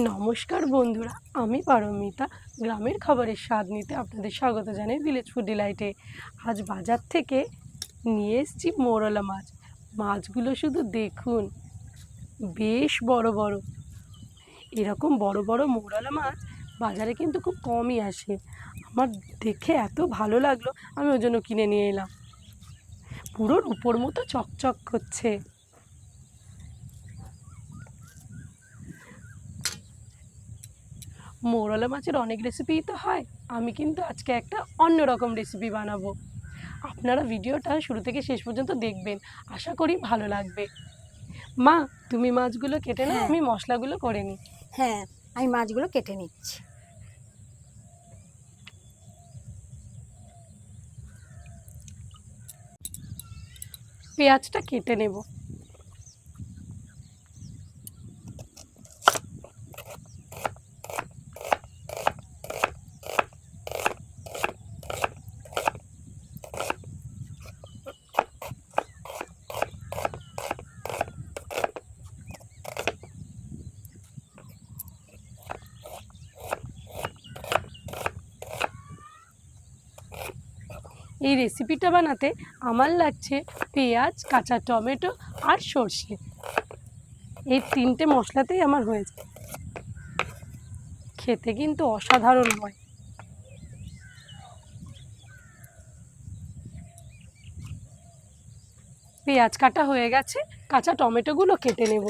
নমস্কার বন্ধুরা, আমি পারমিতা। গ্রামের খাবারের স্বাদ নিতে আপনাদের স্বাগত জানাই ভিলেজ ফুড ডিলাইটে। আজ বাজার থেকে নিয়ে এসেছি মৌরলা মাছ। মাছগুলো শুধু দেখুন, বেশ বড় বড়। এরকম বড় বড় মৌরলা মাছ বাজারে কিন্তু খুব কমই আসে। আমার দেখে এত ভালো লাগলো, আমি ওই জন্য কিনে নিয়ে এলাম। পুরো রূপোর মতো চকচক করছে। মৌরলা মাছের অনেক রেসিপিই তো হয়, আমি কিন্তু আজকে একটা অন্যরকম রেসিপি বানাবো। আপনারা ভিডিওটা শুরু থেকে শেষ পর্যন্ত দেখবেন, আশা করি ভালো লাগবে। মা, তুমি মাছগুলো কেটে নাও, হ্যাঁ আমি মশলাগুলো করে নিই। হ্যাঁ আমি মাছগুলো কেটে নিচ্ছি। পেঁয়াজটা কেটে নেব। এই রেসিপিটা বানাতে আমার লাগছে পেঁয়াজ, কাঁচা টমেটো আর সর্ষে। এই তিনটে মশলাতেই আমার হয়ে যায়। খেতে কিন্তু অসাধারণ হয়। পেঁয়াজ কাটা হয়ে গেছে, কাঁচা টমেটোগুলো কেটে নেব।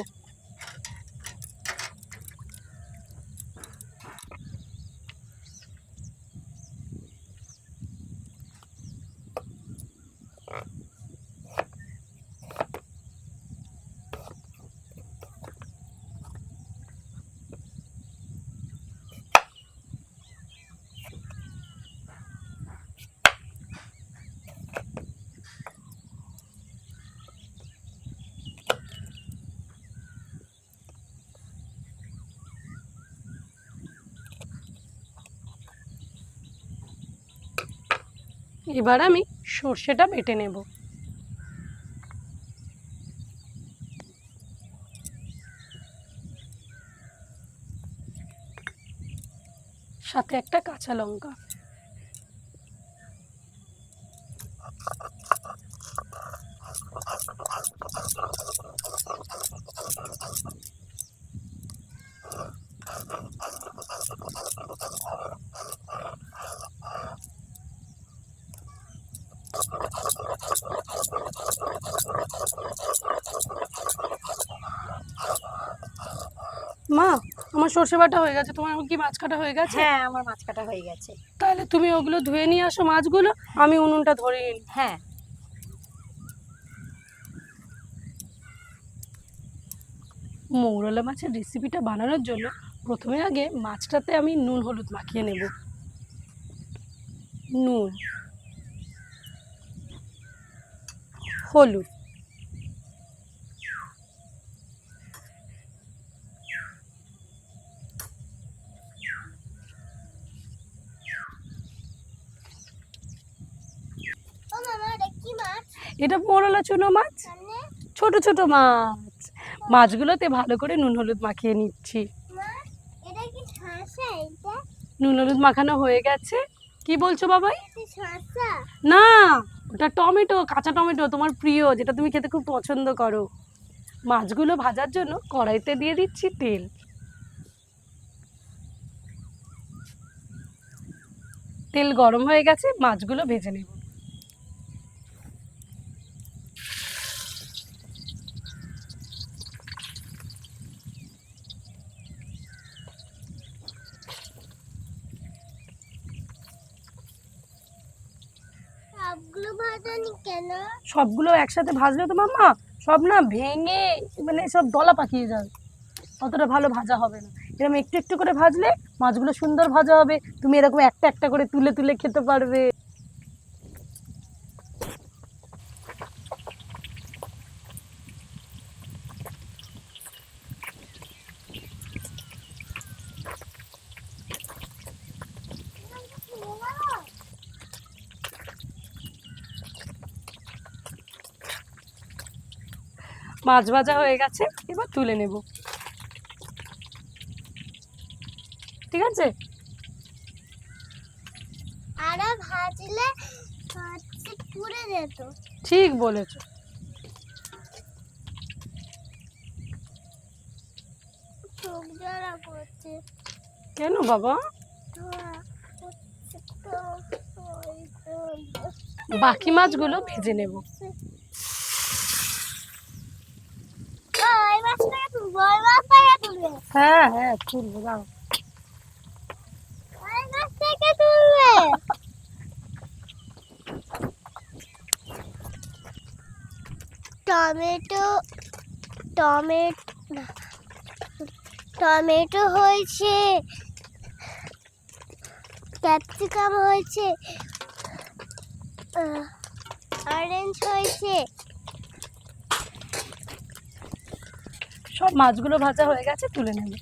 এবার আমি সর্ষেটা বেটে নেব। সাথে একটা কাঁচা লঙ্কা। মা, আমার সর্ষে বাটা হয়ে গেছে, তোমার কি মাছ কাটা হয়ে গেছে? হ্যাঁ, আমার মাছ কাটা হয়ে গেছে। তাহলে তুমি ওগুলো ধুয়ে নিয়ে আসো মাছগুলো, আমি উনুনটা ধরিয়ে নিই। হ্যাঁ, মৌরলা মাছের রেসিপিটা বানানোর জন্য প্রথমে আগে মাছটাতে আমি নুন হলুদ মাখিয়ে নেব। নুন, হলুদ, এটা মৌরলা চুনো মাছ, ছোট ছোট মাছ। মাছগুলোতে ভালো করে নুন হলুদ মাখিয়ে নিচ্ছি। নুন হলুদ মাখানো হয়ে গেছে। কি বলছো বাবাই? না, ওটা টমেটো, কাঁচা টমেটো, তোমার প্রিয়, যেটা তুমি খেতে খুব পছন্দ করো। মাছগুলো ভাজার জন্য কড়াইতে দিয়ে দিচ্ছি তেল। তেল গরম হয়ে গেছে, মাছগুলো ভেজে নেব। সবগুলো একসাথে ভাজলে তো মাম্মা সব না ভেঙে, মানে সব দলা পাকিয়ে যাবে, অতটা ভালো ভাজা হবে না। এরকম একটু একটু করে ভাজলে মাছগুলো সুন্দর ভাজা হবে, তুমি এরকম একটা একটা করে তুলে তুলে খেতে পারবে। মাছ ভাজা হয়ে গেছে, এবার তুলে নেব। ঠিক আছে? আরো ভাজলে পুড়ে যেত। ঠিক বলেছো। চোখ জ্বালা করছে। কেন বাবা? ধোঁয়া উঠছে তো, ওই তো। বাকি মাছগুলো ভেজে নেব। ওই মাছটাকে তুলবো, ওই মাছটাকে তুলবে, হ্যাঁ হ্যাঁ তুলবো, দাও। ওই মাছটাকে তুলবে। টমেটো টমেটো টমেটো হয়েছে, ক্যাপসিকাম হয়েছে, অরেঞ্জ হয়েছে। সব মাছগুলো ভাজা হয়ে গেছে, তুলে নেব।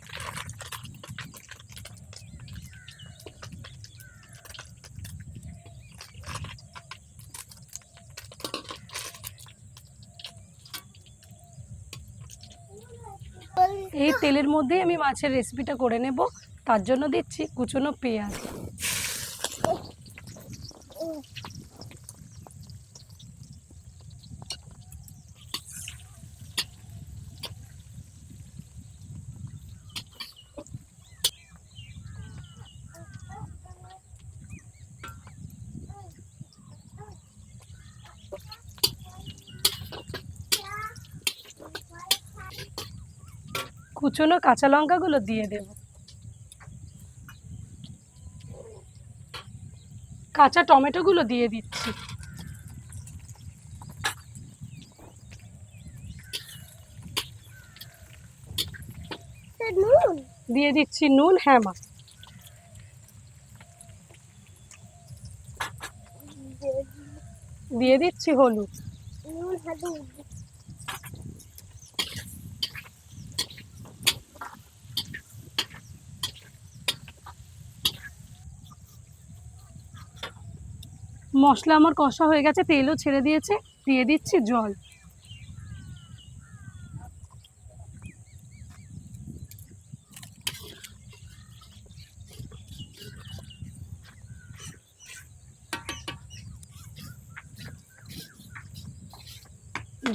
এই তেলের মধ্যেই আমি মাছের রেসিপিটা করে নেব। তার জন্য দিচ্ছি কুচনো পেঁয়াজ। কুচনো কাঁচা লঙ্কাগুলো দিয়ে দেব। কাঁচা টমেটোগুলো দিয়ে দিচ্ছি। নুন দিয়ে দিচ্ছি নুন, হ্যাঁ মা। দিয়ে দিচ্ছি হলুদ। নুন হলুদ মশলা আমার কষা হয়ে গেছে, তেলও ছেড়ে দিয়েছে। দিয়ে দিচ্ছি জল।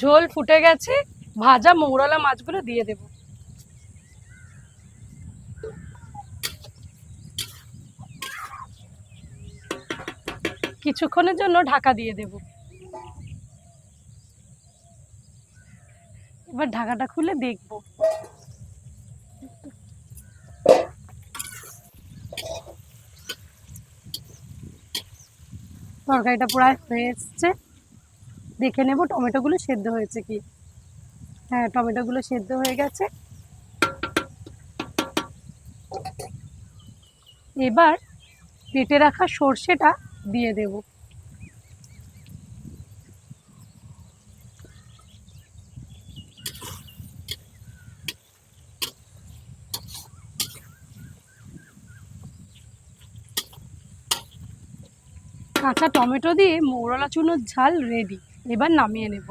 ঝোল ফুটে গেছে, ভাজা মৌরলা মাছগুলো দিয়ে দেব। কিছুক্ষণের জন্য ঢাকা দিয়ে দেব। এবার ঢাকাটা খুলে দেখব। তরকারিটা প্রায় হয়ে এসছে। দেখে নেব টমেটোগুলো সেদ্ধ হয়েছে কি। হ্যাঁ, টমেটোগুলো সেদ্ধ হয়ে গেছে। এবার বেটে রাখা সর্ষেটা দিয়ে দেব। কাঁচা টমেটো দিয়ে মৌরলা চুনোর ঝাল রেডি। এবার নামিয়ে নেব।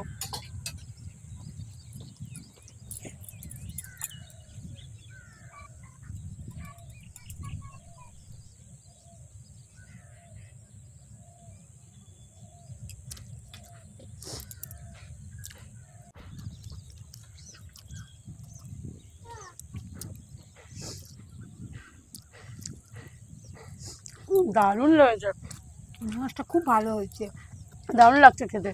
দারুণ হয়েছে, মাছটা খুব ভালো হয়েছে। দারুণ লাগছে খেতে।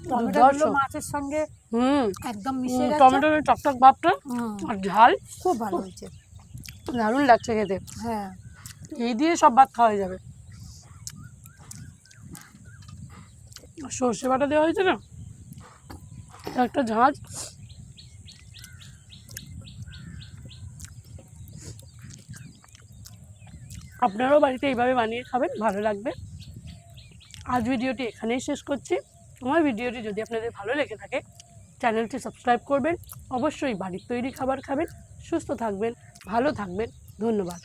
টমেটোগুলো মাছের সঙ্গে একদম মিশে গেছে। টমেটোর টকটক ভাবটা আর ঝাল খুব ভালো হয়েছে। দারুণ লাগছে খেতে। হ্যাঁ, এই দিয়ে সব ভাত খাওয়া যাবে। সর্ষে বাটা দেওয়া হয়েছে না, একটা ঝাঁজ। আপনারাও বাড়িতে এইভাবে বানিয়ে খাবেন, ভালো লাগবে। আজ ভিডিওটি এখানেই শেষ করছি। আমার ভিডিওটি যদি আপনাদের ভালো লেগে থাকে, চ্যানেলটি সাবস্ক্রাইব করবেন। অবশ্যই বাড়ির তৈরি খাবার খাবেন। সুস্থ থাকবেন, ভালো থাকবেন। ধন্যবাদ।